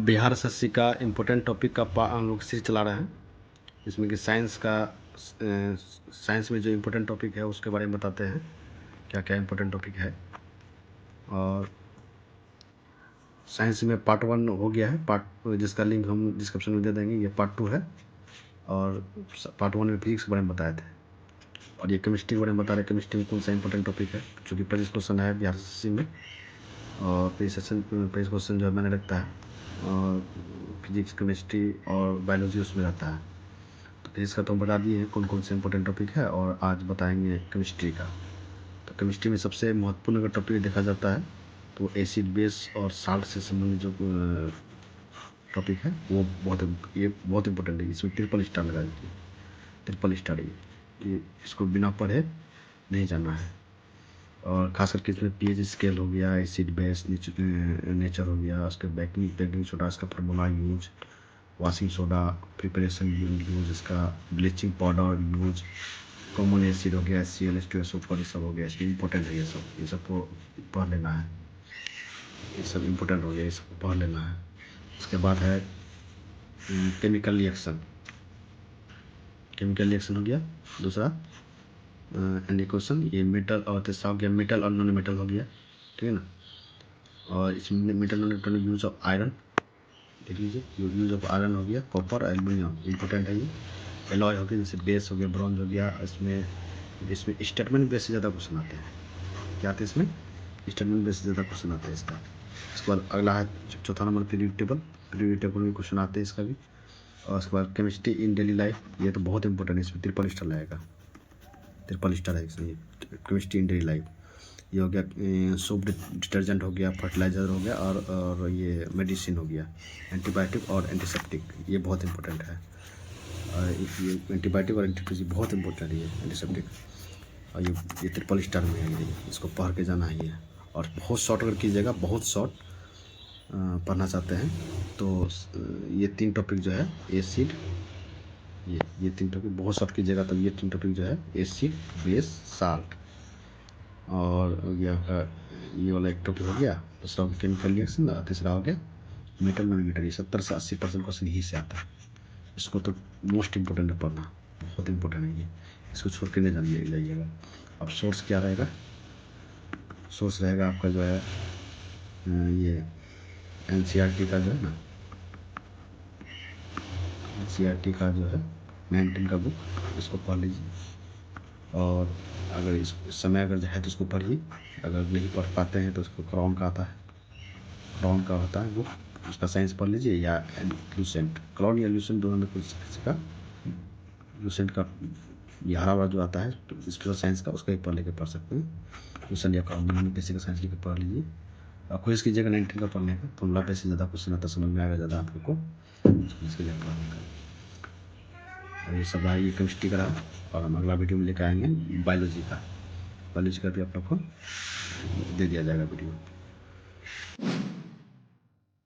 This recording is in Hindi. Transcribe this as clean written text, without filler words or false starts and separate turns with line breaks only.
बिहार एसएससी का इम्पोर्टेंट टॉपिक का हम लोग सीरीज चला रहे हैं, जिसमें कि साइंस में जो इम्पोर्टेंट टॉपिक है उसके बारे में बताते हैं, क्या क्या इम्पोर्टेंट टॉपिक है। और साइंस में पार्ट 1 हो गया है, जिसका लिंक हम डिस्क्रिप्शन में दे देंगे। ये पार्ट 2 है, और पार्ट 1 में फिजिक्स के बारे में बताए थे, और ये केमिस्ट्री के बारे में बता रहे हैं। केमिस्ट्री में कौन सा इंपॉर्टेंट टॉपिक है, चूँकि 25 क्वेश्चन है बिहार एसएससी में, और 25 क्वेश्चन जो है मैंने रखता है, और फिजिक्स, केमिस्ट्री और बायोलॉजी उसमें रहता है। तो फिजिक्स का तो हम बता दिए कौन कौन से इंपॉर्टेंट टॉपिक है, और आज बताएंगे केमिस्ट्री का। तो केमिस्ट्री में सबसे महत्वपूर्ण अगर टॉपिक देखा जाता है तो एसिड, बेस और साल्ट से संबंधित जो टॉपिक है वो बहुत इंपॉर्टेंट है। इसमें ट्रिपल स्टार लगा दीजिए, ट्रिपल स्टार। ये इसको बिना पढ़े नहीं जाना है। और खास करके इसमें पीएच स्केल हो गया, एसिड बेस नेचर हो गया, उसके बेकिंग सोडा, इसका formula use, washing soda preparation use, इसका bleaching powder use, common acid हो गया, ClH2SO4, ये सब हो गया। इसमें इंपॉर्टेंट है ये सब को पढ़ लेना है। ये सब इंपॉर्टेंट हो गया, ये सब पढ़ लेना है। उसके बाद है केमिकल रिएक्शन। केमिकल रिएक्शन हो गया दूसरा। एंड क्वेश्चन ये मेटल, और तीसरा हो गया मेटल और नॉन मेटल हो गया, ठीक है ना। और इसमें metal non metal use of iron देख लीजिए, यूज ऑफ आयरन हो गया, कॉपर, एल्यूमिनियम इंपॉर्टेंट है ये। एलॉय हो गया, जैसे बेस हो गया, ब्रॉन्ज हो गया। इसमें स्टेटमेंट बेस से ज़्यादा क्वेश्चन आते हैं। क्या आते हैं इसमें? स्टेटमेंट बेस से ज़्यादा क्वेश्चन आते हैं इसका। उसके बाद अगला है चौथा number period table. Period table में क्वेश्चन आते हैं इसका भी। और उसके बाद केमिस्ट्री इन डेली लाइफ, ये तो बहुत इंपॉर्टेंट है, इसमें ट्रिपल स्टार लगेगा, ट्रिपल स्टार है इसमें। केमिस्ट्री इन डेली लाइफ ये हो गया, सोप डिटर्जेंट हो गया, फर्टिलाइज़र हो गया, और ये मेडिसिन हो गया, एंटीबायोटिक और एंटीसेप्टिक, ये बहुत इंपॉर्टेंट है। और ये एंटीबायोटिक और एंटीसेप्टिक बहुत इंपॉर्टेंट है, ये एंटीसेप्टिक। और ये ट्रिपल स्टार में है, ये इसको पढ़ के जाना है ये। और बहुत शॉर्ट अगर कीजिएगा, बहुत शॉर्ट पढ़ना चाहते हैं तो ये 3 टॉपिक जो है एसिड, ये 3 टॉपिक बहुत शॉर्ट कीजिएगा, तब ये 3 टॉपिक जो है एसिड, बेस, साल्ट, और हो गया ये वाला एक टॉपिक हो गया। दूसरा केमिकल रिएक्शन, और तीसरा हो गया मेटल नॉन मेटल। ये 70 से 80% क्वेश्चन यही से आता है। इसको तो मोस्ट इम्पोर्टेंट है पढ़ना, बहुत इंपॉर्टेंट है ये, इसको छोड़ के नहीं जाइएगा। अब सोर्स क्या रहेगा? सोर्स रहेगा आपका जो है ये एनसीईआरटी का जो है ना, एनसीईआरटी का जो है 19 का बुक, इसको पढ़ लीजिए। और अगर इस समय अगर है तो उसको पढ़िए, अगर नहीं पढ़ पाते हैं तो उसको क्राउन का आता है, क्राउन का होता है बुक, उसका साइंस पढ़ लीजिए, या लूसेंट, क्राउन या लूसेंट दोनों में कुछ का। लूसेंट का ये हरा वाला जो आता है तो स्पेशल साइंस का, उसका ही पढ़ लेके पढ़ सकते हैं। लूसेंट या क्राउन दोनों में बेसिक साइंस लेके पढ़ लीजिए। और कोशिश कीजिएगा 19 का पढ़ने का, फॉर्मूला पे से ज़्यादा क्वेश्चन आता, समझ में आएगा ज़्यादा आप लोग को, इसके लिए पढ़ने का। और ये सब ये केमिस्ट्री का रहा, और हम अगला वीडियो में लेकर आएंगे बायोलॉजी का। बायोलॉजी का भी आप लोग को दे दिया जाएगा वीडियो।